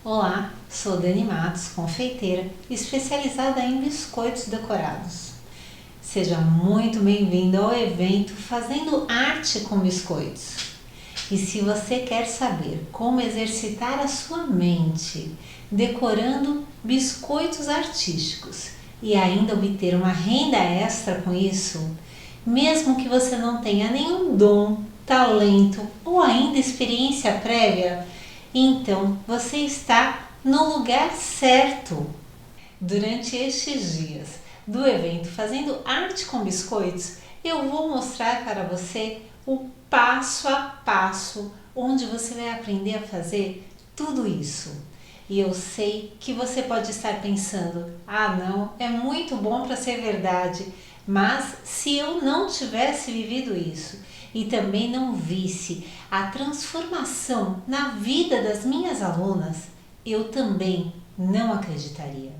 Olá, sou Dani Matos, confeiteira especializada em biscoitos decorados. Seja muito bem-vindo ao evento Fazendo Arte com Biscoitos. E se você quer saber como exercitar a sua mente decorando biscoitos artísticos e ainda obter uma renda extra com isso, mesmo que você não tenha nenhum dom, talento ou ainda experiência prévia, então você está no lugar certo. Durante estes dias do evento Fazendo Arte com Biscoitos, eu vou mostrar para você o passo a passo onde você vai aprender a fazer tudo isso. E eu sei que você pode estar pensando: ah, não, é muito bom para ser verdade, mas se eu não tivesse vivido isso e também não visse a transformação na vida das minhas alunas, eu também não acreditaria.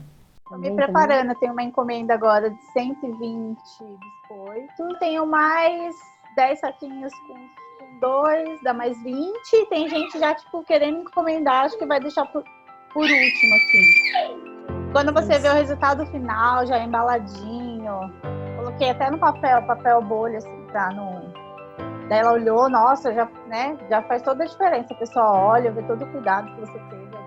Estou me preparando, eu tenho uma encomenda agora de 120 biscoitos. Tenho mais 10 saquinhos com 2, dá mais 20. Tem gente já querendo encomendar, acho que vai deixar por último, assim. Quando você vê o resultado final, já embaladinho, coloquei até no papel bolha, assim, pra não... Daí ela olhou, nossa, já faz toda a diferença. A pessoa olha, vê todo o cuidado que você teve ali.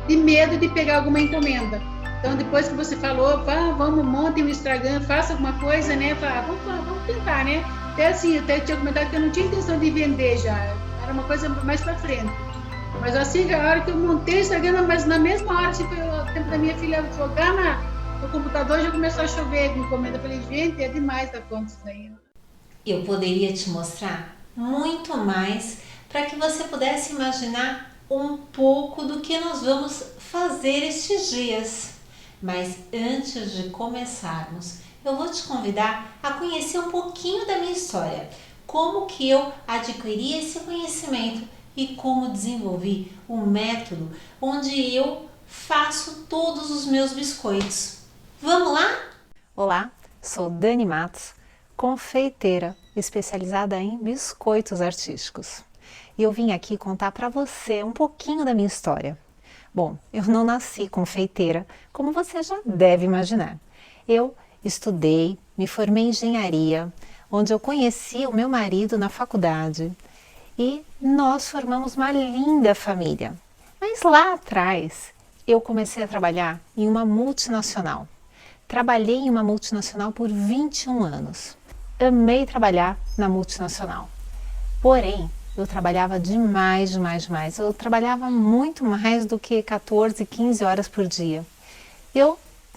De medo de pegar alguma encomenda. Então, depois que você falou, vamos, monte um Instagram, faça alguma coisa, né? Vamos tentar, né? Até assim, até tinha comentado que eu não tinha intenção de vender já, era uma coisa mais para frente. Mas assim, a hora que eu montei o Instagram, mas na mesma hora, assim, foi o tempo da minha filha jogar no computador, já começou a chover de encomenda. Eu falei, gente, é demais da conta isso aí. Eu poderia te mostrar muito mais para que você pudesse imaginar um pouco do que nós vamos fazer estes dias. Mas antes de começarmos, eu vou te convidar a conhecer um pouquinho da minha história, como que eu adquiri esse conhecimento e como desenvolvi um método onde eu faço todos os meus biscoitos. Vamos lá? Olá, sou Dani Matos, confeiteira especializada em biscoitos artísticos. E eu vim aqui contar para você um pouquinho da minha história. Bom, eu não nasci confeiteira, como você já deve imaginar. Eu estudei, me formei em engenharia, onde eu conheci o meu marido na faculdade e nós formamos uma linda família. Mas lá atrás eu comecei a trabalhar em uma multinacional. Trabalhei em uma multinacional por 21 anos. Amei trabalhar na multinacional. Porém, eu trabalhava demais. Eu trabalhava muito mais do que 14, 15 horas por dia.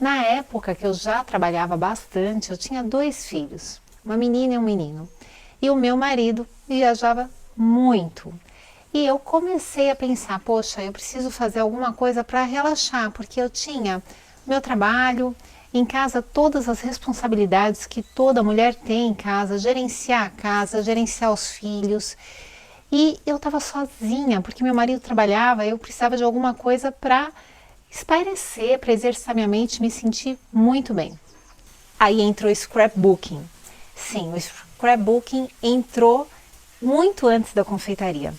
Na época que eu já trabalhava bastante, eu tinha 2 filhos, uma menina e um menino. E o meu marido viajava muito. E eu comecei a pensar, poxa, eu preciso fazer alguma coisa para relaxar, porque eu tinha meu trabalho, em casa todas as responsabilidades que toda mulher tem em casa, gerenciar a casa, gerenciar os filhos. E eu estava sozinha, porque meu marido trabalhava, eu precisava de alguma coisa para espairecer, para exercitar minha mente, me sentir muito bem. Aí entrou o scrapbooking. Sim, o scrapbooking entrou muito antes da confeitaria.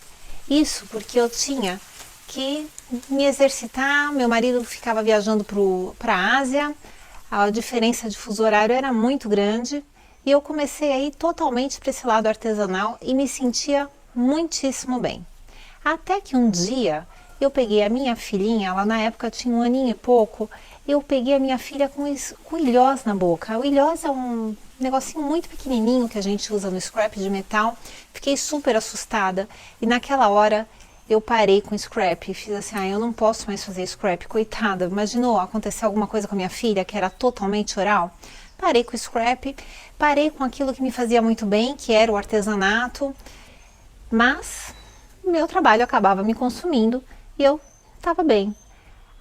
Isso porque eu tinha que me exercitar, meu marido ficava viajando para a Ásia, a diferença de fuso horário era muito grande e eu comecei a ir totalmente para esse lado artesanal e me sentia muitíssimo bem. Até que um dia eu peguei a minha filhinha, ela na época tinha 1 aninho e pouco, eu peguei a minha filha com ilhós na boca. O ilhós é um negocinho muito pequenininho que a gente usa no scrap de metal. Fiquei super assustada e naquela hora eu parei com o scrap e fiz assim, eu não posso mais fazer scrap, coitada. Imaginou acontecer alguma coisa com a minha filha que era totalmente oral? Parei com o scrap, parei com aquilo que me fazia muito bem, que era o artesanato, mas meu trabalho acabava me consumindo e eu estava bem.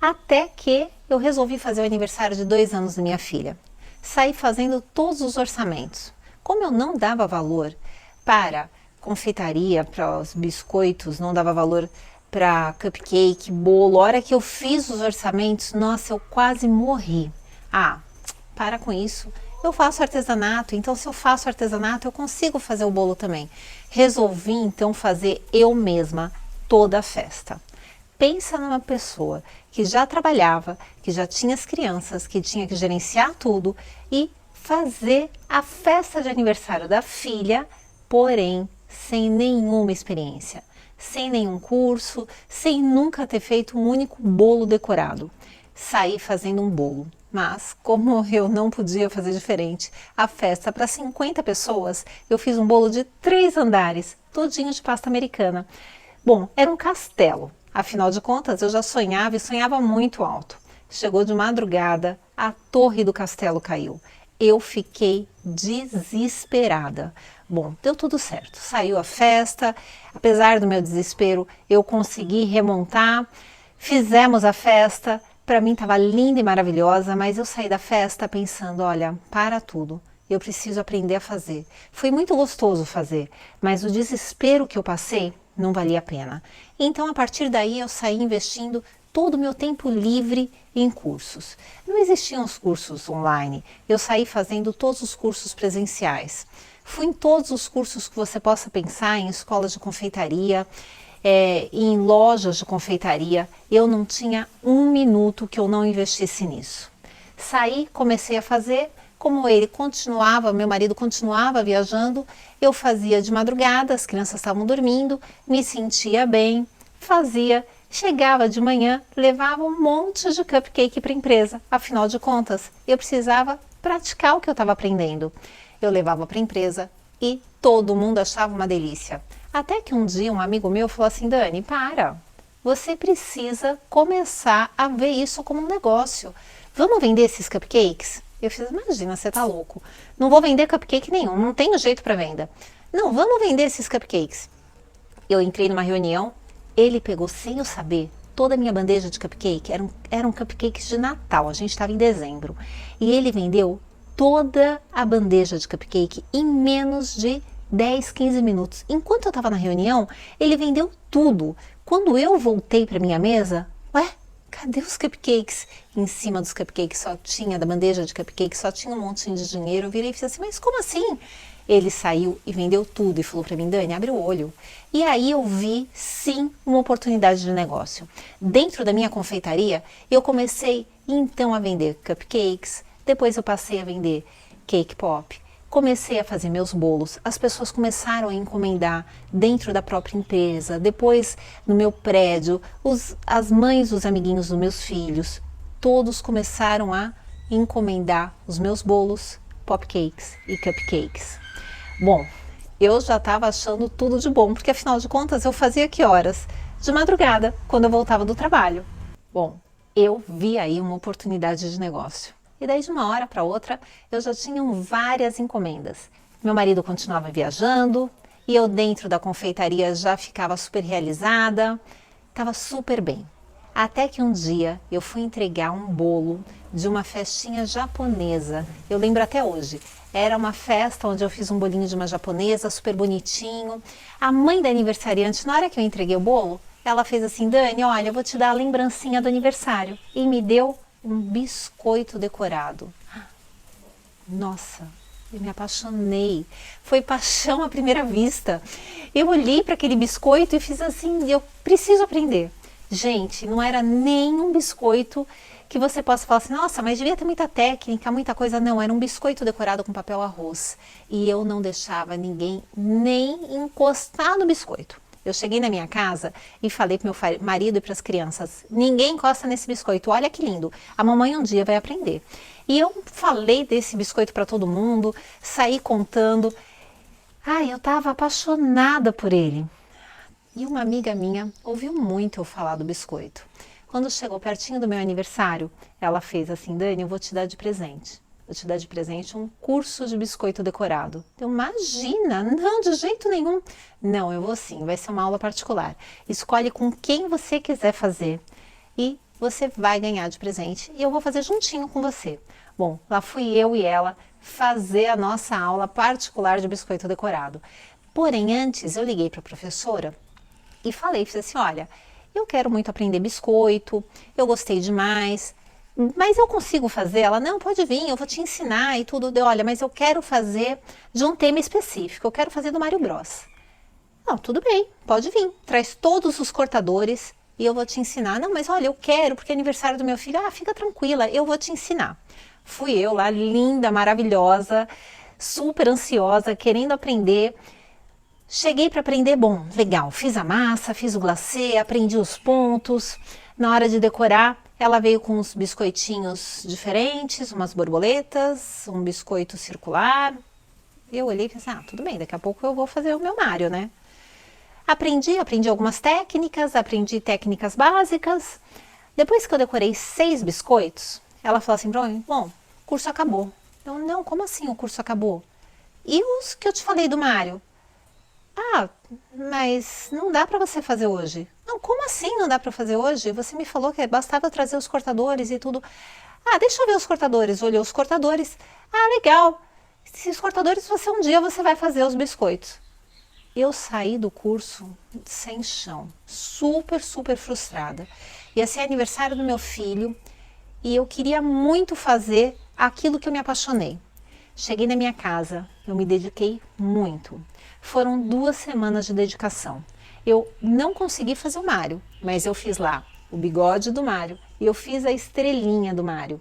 Até que eu resolvi fazer o aniversário de 2 anos da minha filha. Saí fazendo todos os orçamentos. Como eu não dava valor para confeitaria, para os biscoitos, não dava valor para cupcake, bolo. A hora que eu fiz os orçamentos, nossa, eu quase morri. Ah, para com isso. Eu faço artesanato, então se eu faço artesanato, eu consigo fazer o bolo também. Resolvi então fazer eu mesma toda a festa. Pensa numa pessoa que já trabalhava, que já tinha as crianças, que tinha que gerenciar tudo e fazer a festa de aniversário da filha, porém sem nenhuma experiência, sem nenhum curso, sem nunca ter feito um único bolo decorado. Saí fazendo um bolo, mas como eu não podia fazer diferente, a festa para 50 pessoas, eu fiz um bolo de 3 andares, todinho de pasta americana. Bom, era um castelo, afinal de contas eu já sonhava e sonhava muito alto. Chegou de madrugada, a torre do castelo caiu. Eu fiquei desesperada. Bom, deu tudo certo, saiu a festa, apesar do meu desespero, eu consegui remontar, fizemos a festa. Para mim estava linda e maravilhosa, mas eu saí da festa pensando, olha, para tudo, eu preciso aprender a fazer. Foi muito gostoso fazer, mas o desespero que eu passei não valia a pena. Então, a partir daí, eu saí investindo todo o meu tempo livre em cursos. Não existiam os cursos online, eu saí fazendo todos os cursos presenciais. Fui em todos os cursos que você possa pensar, em escolas de confeitaria, em lojas de confeitaria. Eu não tinha um minuto que eu não investisse nisso. Saí, comecei a fazer, como meu marido continuava viajando, eu fazia de madrugada, as crianças estavam dormindo, me sentia bem, fazia, chegava de manhã, levava um monte de cupcake para a empresa. Afinal de contas, eu precisava praticar o que eu estava aprendendo. Eu levava para a empresa e todo mundo achava uma delícia. Até que um dia um amigo meu falou assim, Dani, você precisa começar a ver isso como um negócio. Vamos vender esses cupcakes? Eu fiz, imagina, você tá louco. Não vou vender cupcake nenhum, não tenho jeito para venda. Não, vamos vender esses cupcakes. Eu entrei numa reunião, ele pegou sem eu saber toda a minha bandeja de cupcake, eram cupcakes de Natal, a gente estava em dezembro. E ele vendeu toda a bandeja de cupcake em menos de 10, 15 minutos. Enquanto eu estava na reunião, ele vendeu tudo. Quando eu voltei para minha mesa, cadê os cupcakes? Em cima dos cupcakes da bandeja de cupcakes, só tinha um montinho de dinheiro. Eu virei e fiz assim, mas como assim? Ele saiu e vendeu tudo e falou para mim, Dani, abre o olho. E aí eu vi, sim, uma oportunidade de negócio. Dentro da minha confeitaria, eu comecei então a vender cupcakes, depois eu passei a vender cake pop. Comecei a fazer meus bolos, as pessoas começaram a encomendar dentro da própria empresa, depois no meu prédio, as mães dos amiguinhos dos meus filhos, todos começaram a encomendar os meus bolos, popcakes e cupcakes. Bom, eu já estava achando tudo de bom, porque afinal de contas eu fazia que horas? De madrugada, quando eu voltava do trabalho. Bom, eu vi aí uma oportunidade de negócio. E daí de uma hora para outra eu já tinha várias encomendas. Meu marido continuava viajando e eu dentro da confeitaria já ficava super realizada, estava super bem. Até que um dia eu fui entregar um bolo de uma festinha japonesa. Eu lembro até hoje. Era uma festa onde eu fiz um bolinho de uma japonesa, super bonitinho. A mãe da aniversariante, na hora que eu entreguei o bolo, ela fez assim, Dani, olha, eu vou te dar a lembrancinha do aniversário. E me deu um biscoito decorado. Nossa, eu me apaixonei. Foi paixão à primeira vista. Eu olhei para aquele biscoito e fiz assim, eu preciso aprender. Gente, não era nem um biscoito que você possa falar assim, nossa, mas devia ter muita técnica, muita coisa. Não, era um biscoito decorado com papel arroz. E eu não deixava ninguém nem encostar no biscoito. Eu cheguei na minha casa e falei para meu marido e para as crianças, ninguém encosta nesse biscoito, olha que lindo, a mamãe um dia vai aprender. E eu falei desse biscoito para todo mundo, saí contando. Eu estava apaixonada por ele. E uma amiga minha ouviu muito eu falar do biscoito. Quando chegou pertinho do meu aniversário, ela fez assim, Dani, eu vou te dar de presente. Vou te dar de presente um curso de biscoito decorado. Eu, imagina, não, de jeito nenhum. Não, eu vou sim, vai ser uma aula particular. Escolhe com quem você quiser fazer e você vai ganhar de presente. E eu vou fazer juntinho com você. Bom, lá fui eu e ela fazer a nossa aula particular de biscoito decorado. Porém, antes eu liguei para a professora e fiz assim, olha, eu quero muito aprender biscoito, eu gostei demais, mas eu consigo fazer? Ela, não, pode vir, eu vou te ensinar e tudo. Olha, mas eu quero fazer de um tema específico, eu quero fazer do Mario Bros. Não, tudo bem, pode vir, traz todos os cortadores e eu vou te ensinar. Não, mas olha, eu quero, porque é aniversário do meu filho. Ah, fica tranquila, eu vou te ensinar. Fui eu lá, linda, maravilhosa, super ansiosa, querendo aprender. Cheguei para aprender, bom, legal, fiz a massa, fiz o glacê, aprendi os pontos. Na hora de decorar, ela veio com uns biscoitinhos diferentes, umas borboletas, um biscoito circular. Eu olhei e pensei, tudo bem, daqui a pouco eu vou fazer o meu Mario, né? Aprendi algumas técnicas, aprendi técnicas básicas. Depois que eu decorei 6 biscoitos, ela falou assim para mim, bom, o curso acabou. Eu, não, como assim o curso acabou? E os que eu te falei do Mario? Ah, mas não dá para você fazer hoje. Não, como assim não dá para fazer hoje? Você me falou que bastava trazer os cortadores e tudo. Ah, deixa eu ver os cortadores. Olhou os cortadores. Ah, legal. Se os cortadores, um dia você vai fazer os biscoitos. Eu saí do curso sem chão, super, super frustrada. Ia ser aniversário do meu filho e eu queria muito fazer aquilo que eu me apaixonei. Cheguei na minha casa, eu me dediquei muito. Foram 2 semanas de dedicação. Eu não consegui fazer o Mario, mas eu fiz lá o bigode do Mario e eu fiz a estrelinha do Mario.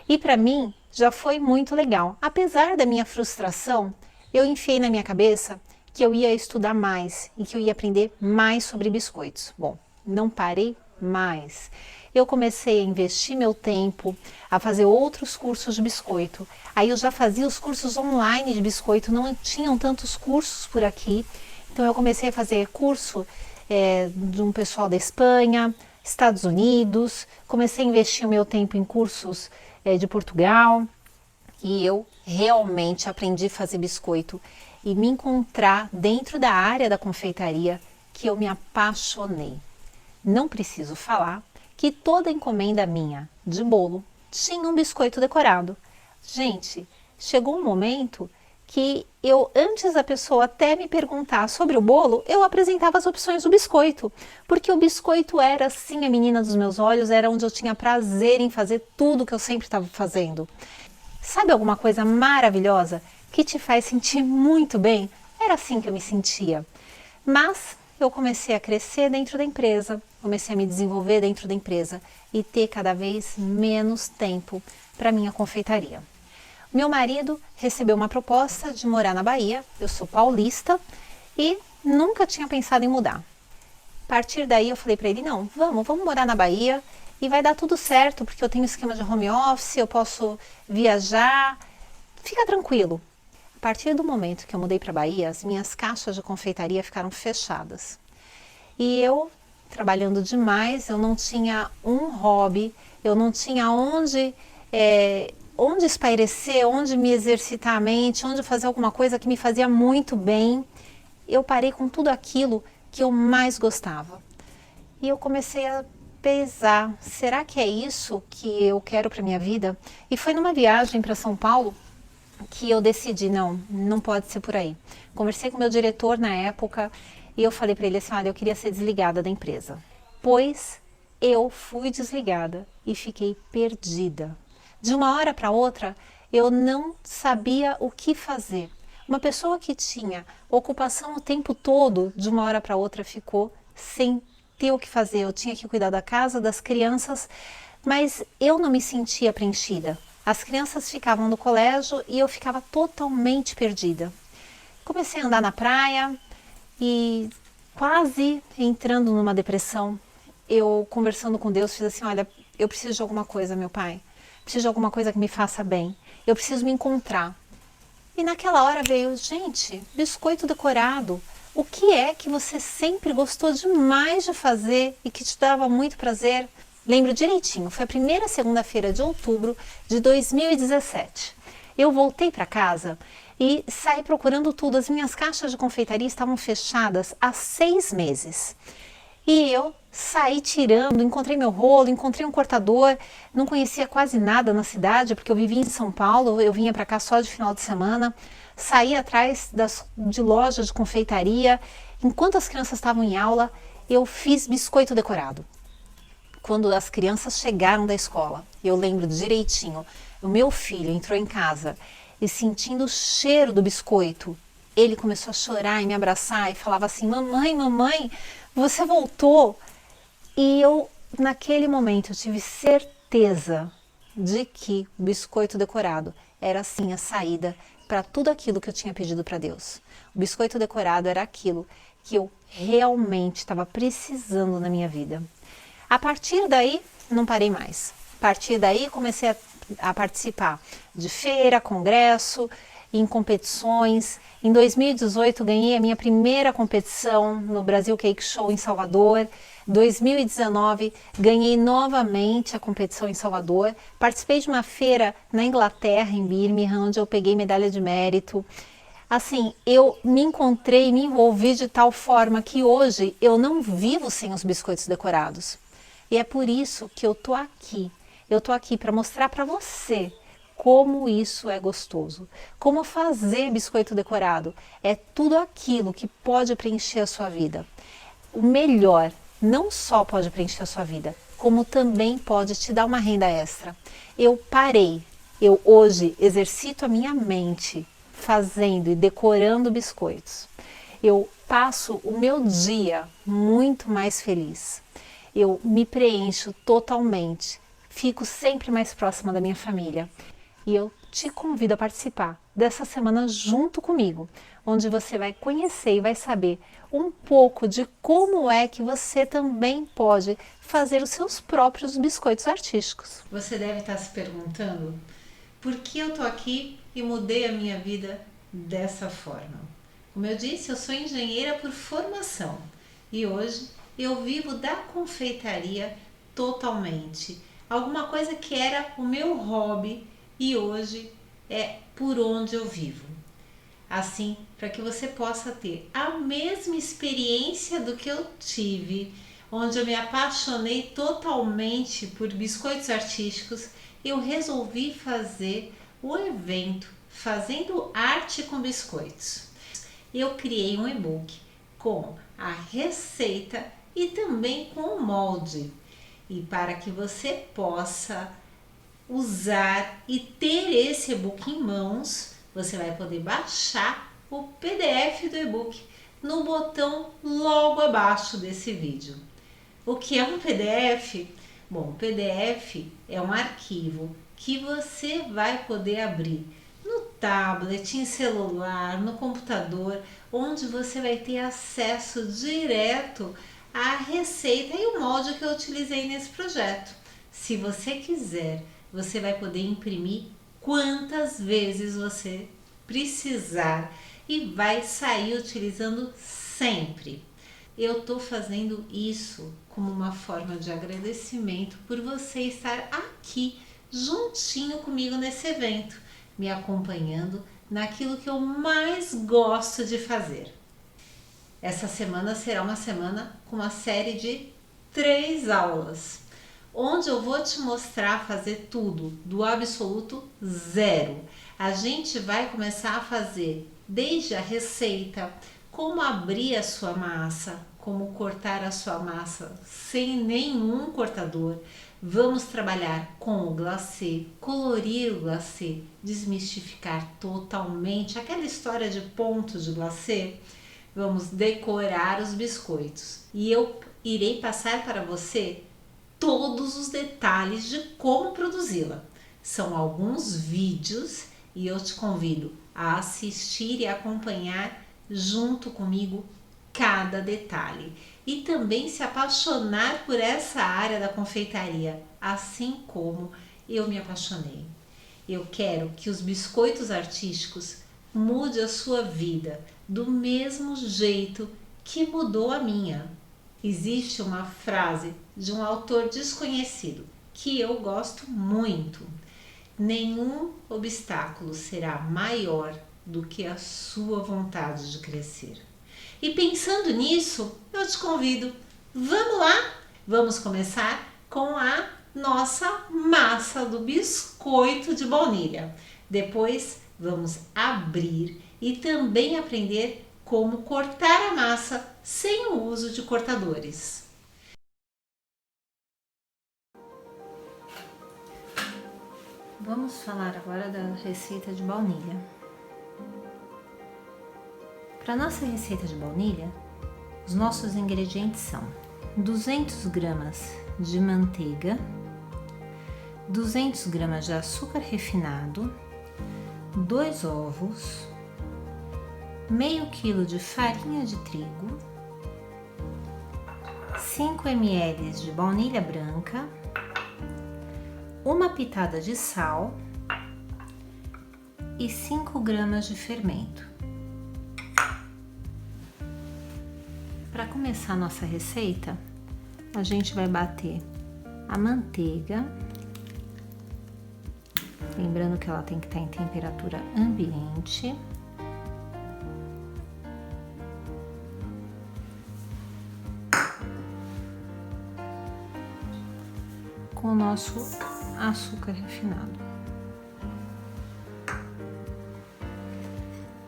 E para mim já foi muito legal. Apesar da minha frustração, eu enfiei na minha cabeça que eu ia estudar mais e que eu ia aprender mais sobre biscoitos. Bom, não parei mais. Eu comecei a investir meu tempo, a fazer outros cursos de biscoito. Aí eu já fazia os cursos online de biscoito, não tinham tantos cursos por aqui. Então eu comecei a fazer curso de um pessoal da Espanha, Estados Unidos. Comecei a investir o meu tempo em cursos de Portugal. E eu realmente aprendi a fazer biscoito e me encontrar dentro da área da confeitaria que eu me apaixonei. Não preciso falar que toda encomenda minha de bolo tinha um biscoito decorado. Gente, chegou um momento que antes da pessoa até me perguntar sobre o bolo, eu apresentava as opções do biscoito, porque o biscoito era sim a menina dos meus olhos, era onde eu tinha prazer em fazer tudo que eu sempre estava fazendo. Sabe alguma coisa maravilhosa que te faz sentir muito bem? Era assim que eu me sentia. Mas eu comecei a crescer dentro da empresa, comecei a me desenvolver dentro da empresa e ter cada vez menos tempo para minha confeitaria. Meu marido recebeu uma proposta de morar na Bahia, eu sou paulista e nunca tinha pensado em mudar. A partir daí eu falei para ele, não, vamos morar na Bahia e vai dar tudo certo, porque eu tenho esquema de home office, eu posso viajar, fica tranquilo. A partir do momento que eu mudei para a Bahia, as minhas caixas de confeitaria ficaram fechadas. E eu, trabalhando demais, eu não tinha um hobby, eu não tinha onde espairecer, onde me exercitar a mente, onde fazer alguma coisa que me fazia muito bem. Eu parei com tudo aquilo que eu mais gostava. E eu comecei a pesar, será que é isso que eu quero para minha vida? E foi numa viagem para São Paulo que eu decidi, não pode ser por aí. Conversei com meu diretor na época e eu falei para ele assim, olha, eu queria ser desligada da empresa. Pois eu fui desligada e fiquei perdida. De uma hora para outra, eu não sabia o que fazer. Uma pessoa que tinha ocupação o tempo todo, de uma hora para outra ficou sem ter o que fazer. Eu tinha que cuidar da casa, das crianças, mas eu não me sentia preenchida. As crianças ficavam no colégio e eu ficava totalmente perdida. Comecei a andar na praia e quase entrando numa depressão. Eu, conversando com Deus, fiz assim, olha, eu preciso de alguma coisa, meu pai. Preciso de alguma coisa que me faça bem. Eu preciso me encontrar. E naquela hora veio, gente, biscoito decorado. O que é que você sempre gostou demais de fazer e que te dava muito prazer? Lembro direitinho, foi a primeira segunda-feira de outubro de 2017. Eu voltei para casa e saí procurando tudo. As minhas caixas de confeitaria estavam fechadas há 6 meses. E eu saí tirando, encontrei meu rolo, encontrei um cortador, não conhecia quase nada na cidade, porque eu vivia em São Paulo, eu vinha para cá só de final de semana. saí atrás de lojas de confeitaria. Enquanto as crianças estavam em aula, eu fiz biscoito decorado. Quando as crianças chegaram da escola, eu lembro direitinho, o meu filho entrou em casa e, sentindo o cheiro do biscoito, ele começou a chorar e me abraçar e falava assim: mamãe, mamãe, você voltou. E eu, naquele momento, eu tive certeza de que o biscoito decorado era sim a saída para tudo aquilo que eu tinha pedido para Deus. O biscoito decorado era aquilo que eu realmente estava precisando na minha vida. A partir daí, não parei mais. A partir daí, comecei a participar de feira, congresso, em competições. Em 2018, ganhei a minha primeira competição no Brasil Cake Show em Salvador. 2019, ganhei novamente a competição em Salvador. Participei de uma feira na Inglaterra, em Birmingham, onde eu peguei medalha de mérito. Assim, eu me encontrei, me envolvi de tal forma que hoje eu não vivo sem os biscoitos decorados. E é por isso que eu tô aqui. Eu tô aqui para mostrar para você como isso é gostoso. Como fazer biscoito decorado. É tudo aquilo que pode preencher a sua vida. O melhor, não só pode preencher a sua vida, como também pode te dar uma renda extra. Eu parei. Eu hoje exercito a minha mente fazendo e decorando biscoitos. Eu passo o meu dia muito mais feliz. Eu me preencho totalmente, fico sempre mais próxima da minha família. E eu te convido a participar dessa semana junto comigo, onde você vai conhecer e vai saber um pouco de como é que você também pode fazer os seus próprios biscoitos artísticos. Você deve estar se perguntando por que eu tô aqui e mudei a minha vida dessa forma. Como eu disse, eu sou engenheira por formação e hoje eu vivo da confeitaria totalmente. Alguma coisa que era o meu hobby e hoje é por onde eu vivo. Assim, para que você possa ter a mesma experiência do que eu tive, onde eu me apaixonei totalmente por biscoitos artísticos, eu resolvi fazer o evento Fazendo Arte com Biscoitos. Eu criei um e-book com a receita e também com o molde. E para que você possa usar e ter esse e-book em mãos, você vai poder baixar o PDF do e-book no botão logo abaixo desse vídeo. O que é um PDF? Bom, PDF é um arquivo que você vai poder abrir no tablet, em celular, no computador, onde você vai ter acesso direto à receita e o molde que eu utilizei nesse projeto. Se você quiser, você vai poder imprimir quantas vezes você precisar e vai sair utilizando sempre. Eu estou fazendo isso como uma forma de agradecimento por você estar aqui juntinho comigo nesse evento, me acompanhando naquilo que eu mais gosto de fazer. Essa semana será uma semana com uma série de 3 aulas, onde eu vou te mostrar fazer tudo do absoluto zero. A gente vai começar a fazer desde a receita, como abrir a sua massa, como cortar a sua massa sem nenhum cortador. Vamos trabalhar com o glacê, colorir o glacê, desmistificar totalmente aquela história de pontos de glacê. Vamos decorar os biscoitos e eu irei passar para você todos os detalhes de como produzi-la. São alguns vídeos e eu te convido a assistir e acompanhar junto comigo cada detalhe e também se apaixonar por essa área da confeitaria, assim como eu me apaixonei. Eu quero que os biscoitos artísticos mude a sua vida do mesmo jeito que mudou a minha. Existe uma frase de um autor desconhecido que eu gosto muito. Nenhum obstáculo será maior do que a sua vontade de crescer. E pensando nisso, eu te convido, vamos lá? Vamos começar com a nossa massa do biscoito de baunilha. Depois vamos abrir e também aprender como cortar a massa sem o uso de cortadores. Vamos falar agora da receita de baunilha. Para nossa receita de baunilha, os nossos ingredientes são 200 gramas de manteiga, 200 gramas de açúcar refinado, 2 ovos, meio quilo de farinha de trigo, 5 ml de baunilha branca, uma pitada de sal e 5 gramas de fermento. Para começar a nossa receita, a gente vai bater a manteiga, lembrando que ela tem que estar em temperatura ambiente. Com o nosso açúcar refinado.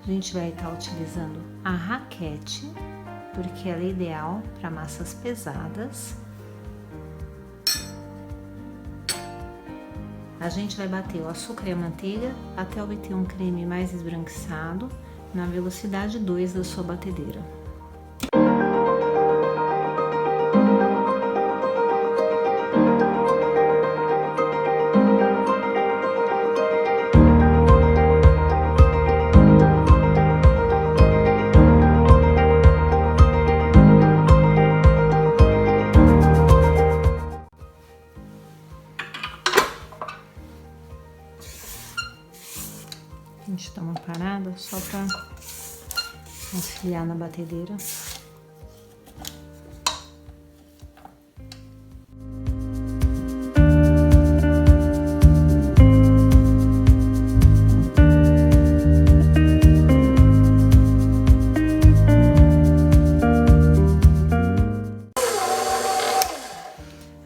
A gente vai estar utilizando a raquete, porque ela é ideal para massas pesadas. A gente vai bater o açúcar e a manteiga até obter um creme mais esbranquiçado na velocidade 2 da sua batedeira. A gente dá uma parada só para auxiliar na batedeira.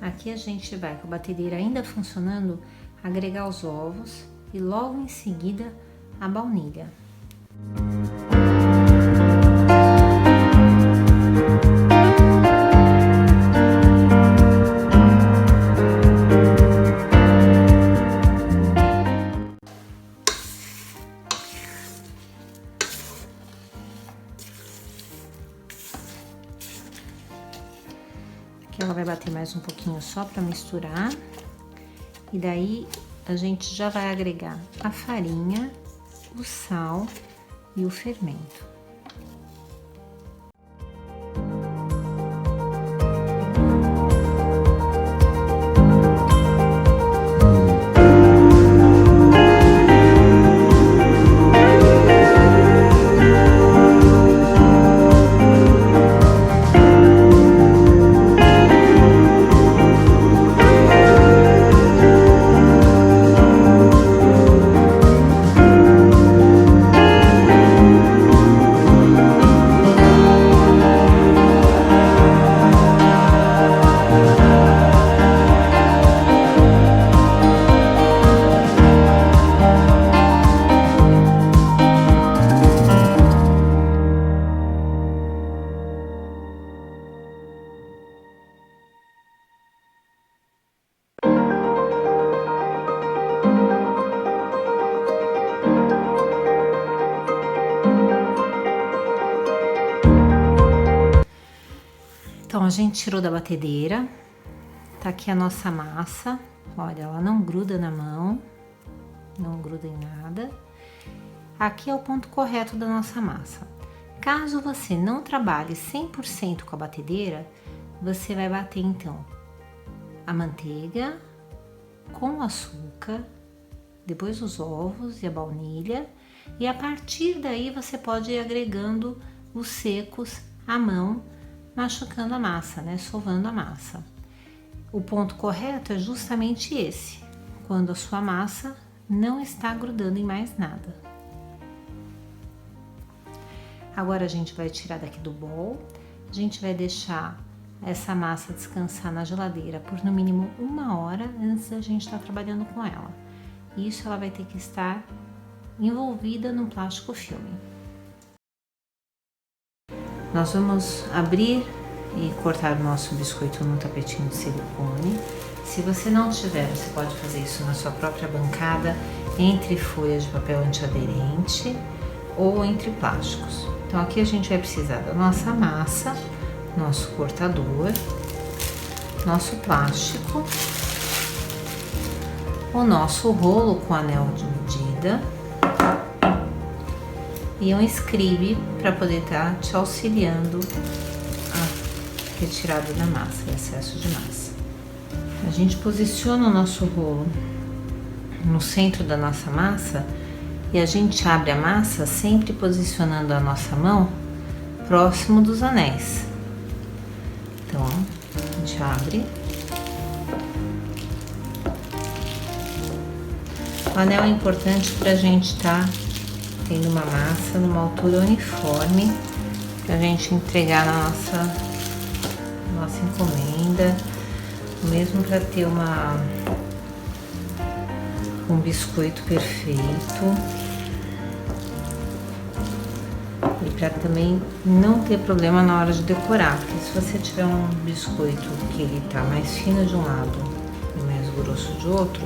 Aqui a gente vai, com a batedeira ainda funcionando, agregar os ovos e logo em seguida a baunilha. Aqui ela vai bater mais um pouquinho só para misturar. E daí a gente já vai agregar a farinha, o sal e o fermento. Então, a gente tirou da batedeira, tá aqui a nossa massa, olha, ela não gruda na mão, não gruda em nada. Aqui é o ponto correto da nossa massa. Caso você não trabalhe 100% com a batedeira, você vai bater então a manteiga com o açúcar, depois os ovos e a baunilha, e a partir daí você pode ir agregando os secos à mão, machucando a massa, né? Sovando a massa. O ponto correto é justamente esse, quando a sua massa não está grudando em mais nada. Agora a gente vai tirar daqui do bowl, a gente vai deixar essa massa descansar na geladeira por no mínimo 1 hora antes da gente estar trabalhando com ela. Isso ela vai ter que estar envolvida num plástico filme. Nós vamos abrir e cortar o nosso biscoito no tapetinho de silicone. Se você não tiver, você pode fazer isso na sua própria bancada, entre folhas de papel antiaderente ou entre plásticos. Então aqui a gente vai precisar da nossa massa, nosso cortador, nosso plástico, o nosso rolo com anel de medida e um scribe para poder estar te auxiliando a retirada da massa, o excesso de massa. A gente posiciona o nosso rolo no centro da nossa massa e a gente abre a massa sempre posicionando a nossa mão próximo dos anéis. Então, a gente abre. O anel é importante para a gente estar tendo uma massa numa altura uniforme para a gente entregar na nossa encomenda, mesmo para ter um biscoito perfeito e para também não ter problema na hora de decorar, porque se você tiver um biscoito que ele tá mais fino de um lado e mais grosso de outro,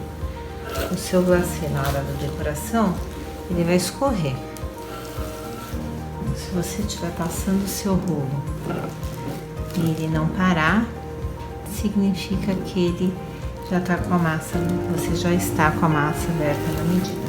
o seu glacê na hora da decoração ele vai escorrer. Se você estiver passando o seu rolo e ele não parar, significa que ele já está com a massa, você já está com a massa aberta na medida.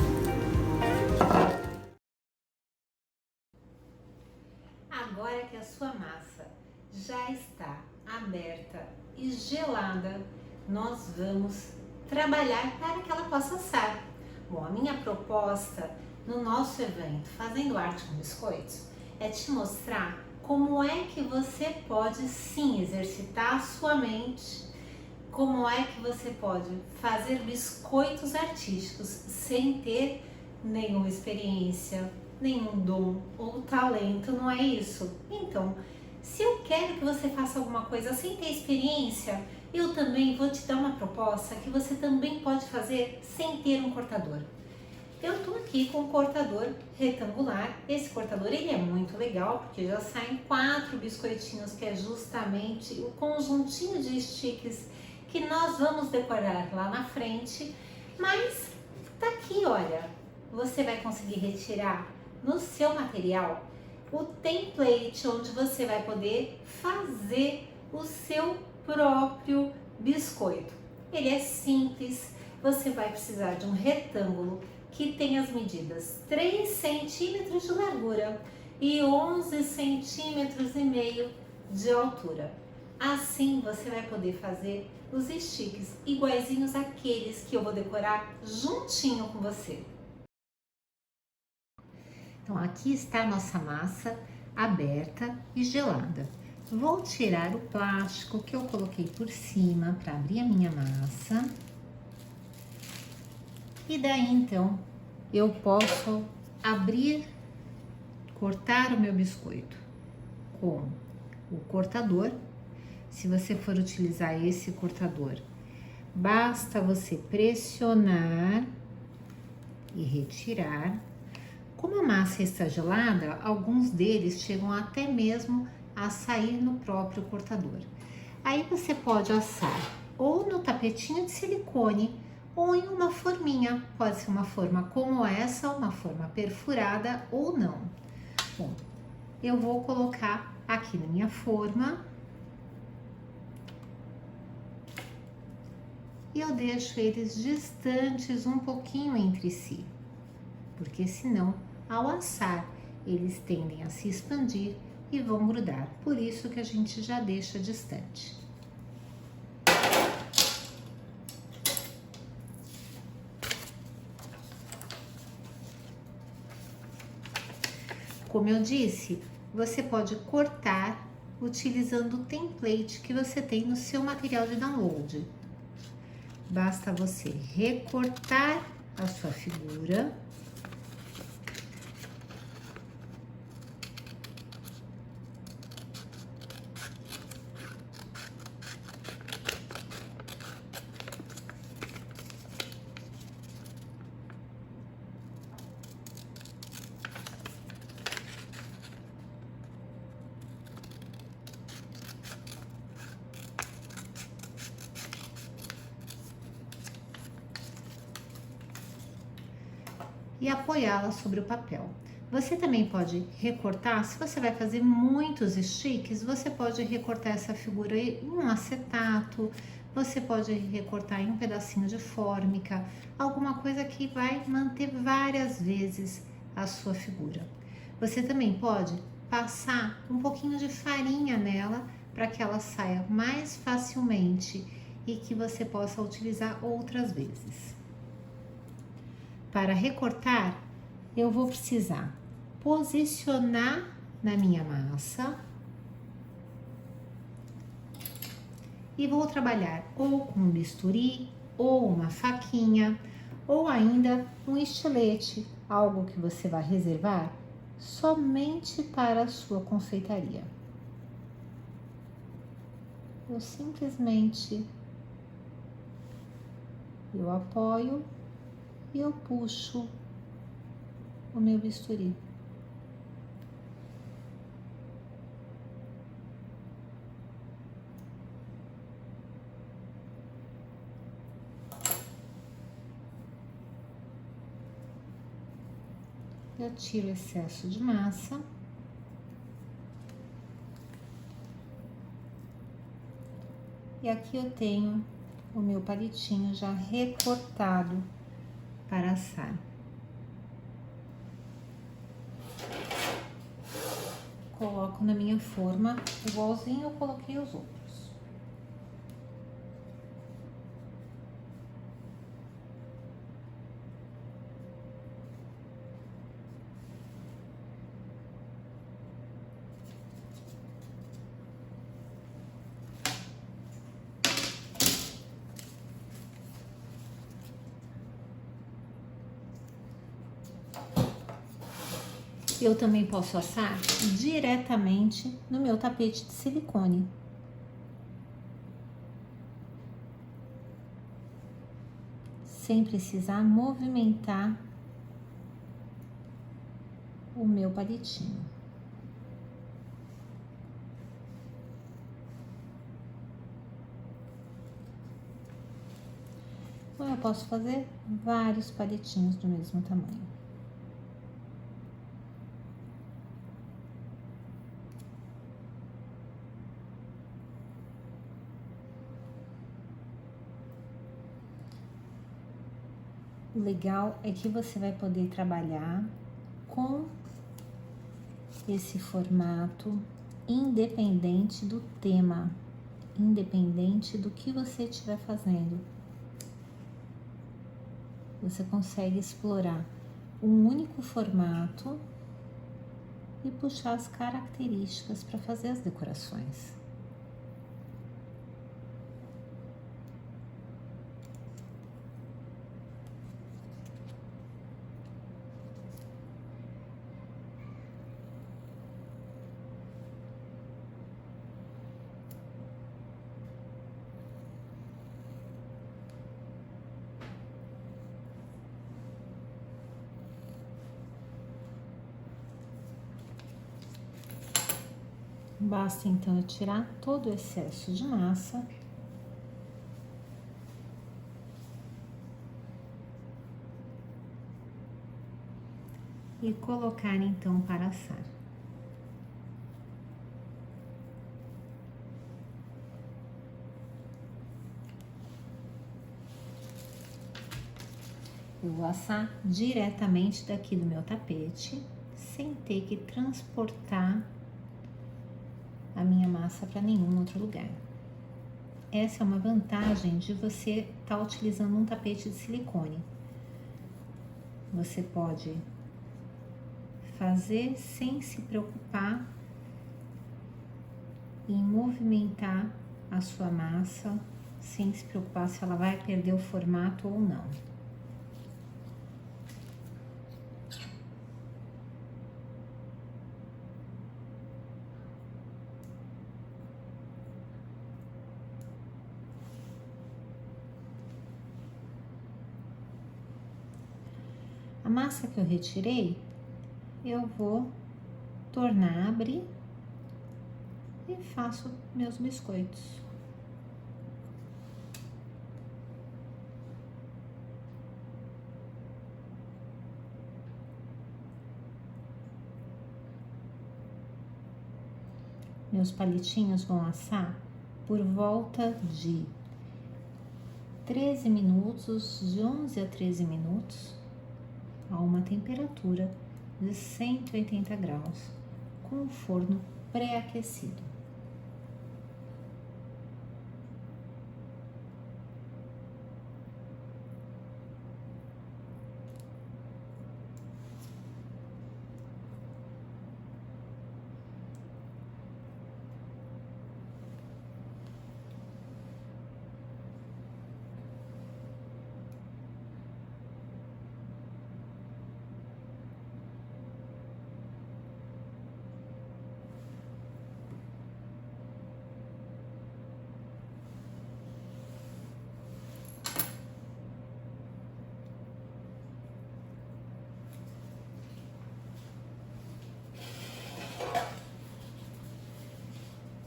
Agora que a sua massa já está aberta e gelada, nós vamos trabalhar para que ela possa assar. Bom, a minha proposta no nosso evento Fazendo Arte com Biscoitos é te mostrar como é que você pode sim exercitar a sua mente, como é que você pode fazer biscoitos artísticos sem ter nenhuma experiência, nenhum dom ou talento, não é isso? Então, se eu quero que você faça alguma coisa sem ter experiência, eu também vou te dar uma proposta que você também pode fazer sem ter um cortador. Eu tô aqui com um cortador retangular. Esse cortador ele é muito legal porque já saem 4 biscoitinhos, que é justamente o conjuntinho de sticks que nós vamos decorar lá na frente. Mas tá aqui, olha, você vai conseguir retirar no seu material o template onde você vai poder fazer o seu próprio biscoito. Ele é simples, você vai precisar de um retângulo que tem as medidas 3 centímetros de largura e 11 centímetros e meio de altura. Assim você vai poder fazer os sticks iguaizinhos àqueles que eu vou decorar juntinho com você. Então aqui está a nossa massa aberta e gelada. Vou tirar o plástico que eu coloquei por cima para abrir a minha massa. E daí então eu posso abrir, cortar o meu biscoito com o cortador. Se você for utilizar esse cortador, basta você pressionar e retirar. Como a massa está gelada, alguns deles chegam até mesmo a sair no próprio cortador. Aí você pode assar ou no tapetinho de silicone ou em uma forminha. Pode ser uma forma como essa, uma forma perfurada ou não. Bom, eu vou colocar aqui na minha forma e eu deixo eles distantes um pouquinho entre si, porque senão, ao assar, eles tendem a se expandir e vão grudar. Por isso que a gente já deixa distante. Como eu disse, você pode cortar utilizando o template que você tem no seu material de download. Basta você recortar a sua figura. e apoiá-la sobre o papel. Você também pode recortar, se você vai fazer muitos estiques, você pode recortar essa figura em um acetato, você pode recortar em um pedacinho de fórmica, alguma coisa que vai manter várias vezes a sua figura. Você também pode passar um pouquinho de farinha nela para que ela saia mais facilmente e que você possa utilizar outras vezes. Para recortar, eu vou precisar posicionar na minha massa e vou trabalhar ou com um bisturi, ou uma faquinha, ou ainda um estilete, algo que você vai reservar somente para a sua confeitaria. Eu simplesmente apoio e eu puxo o meu bisturi. Eu tiro o excesso de massa. E aqui eu tenho o meu palitinho já recortado para assar. Coloco na minha forma, igualzinho eu coloquei os outros. Eu também posso assar diretamente no meu tapete de silicone. Sem precisar movimentar o meu palitinho. Então, eu posso fazer vários palitinhos do mesmo tamanho. O legal é que você vai poder trabalhar com esse formato independente do tema, independente do que você estiver fazendo. Você consegue explorar um único formato e puxar as características para fazer as decorações. Basta então eu tirar todo o excesso de massa e colocar então para assar. Eu vou assar diretamente daqui do meu tapete, sem ter que transportar a minha massa para nenhum outro lugar. Essa é uma vantagem de você estar utilizando um tapete de silicone. Você pode fazer sem se preocupar em movimentar a sua massa, sem se preocupar se ela vai perder o formato ou não. A massa que eu retirei, eu vou tornar a abrir e faço meus biscoitos. Meus palitinhos vão assar por volta de 13 minutos, de 11 a 13 minutos, a uma temperatura de 180 graus, com o forno pré-aquecido.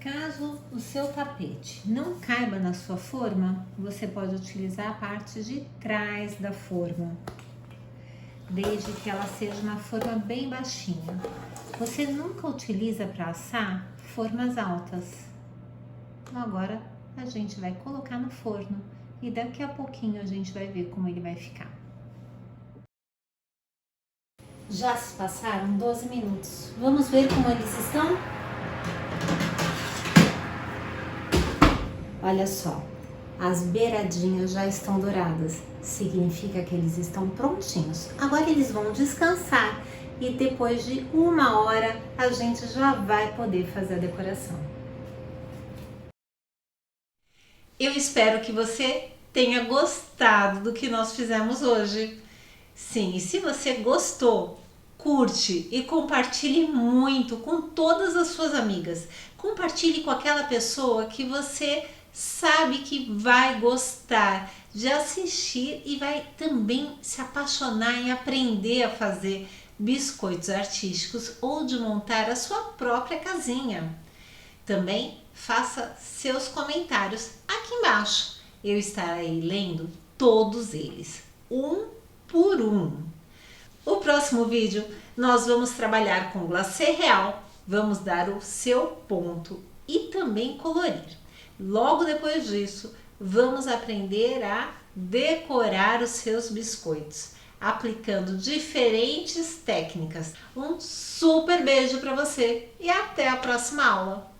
Caso o seu tapete não caiba na sua forma, você pode utilizar a parte de trás da forma, desde que ela seja uma forma bem baixinha. Você nunca utiliza para assar formas altas. Então agora a gente vai colocar no forno e daqui a pouquinho a gente vai ver como ele vai ficar. Já se passaram 12 minutos. Vamos ver como eles estão? Olha só, as beiradinhas já estão douradas, significa que eles estão prontinhos. Agora eles vão descansar e depois de 1 hora a gente já vai poder fazer a decoração. Eu espero que você tenha gostado do que nós fizemos hoje. Sim, e se você gostou, curte e compartilhe muito com todas as suas amigas. Compartilhe com aquela pessoa que você sabe que vai gostar de assistir e vai também se apaixonar em aprender a fazer biscoitos artísticos ou de montar a sua própria casinha. Também faça seus comentários aqui embaixo. Eu estarei lendo todos eles, um por um. O próximo vídeo nós vamos trabalhar com glacê real, vamos dar o seu ponto e também colorir. Logo depois disso, vamos aprender a decorar os seus biscoitos, aplicando diferentes técnicas. Um super beijo para você e até a próxima aula!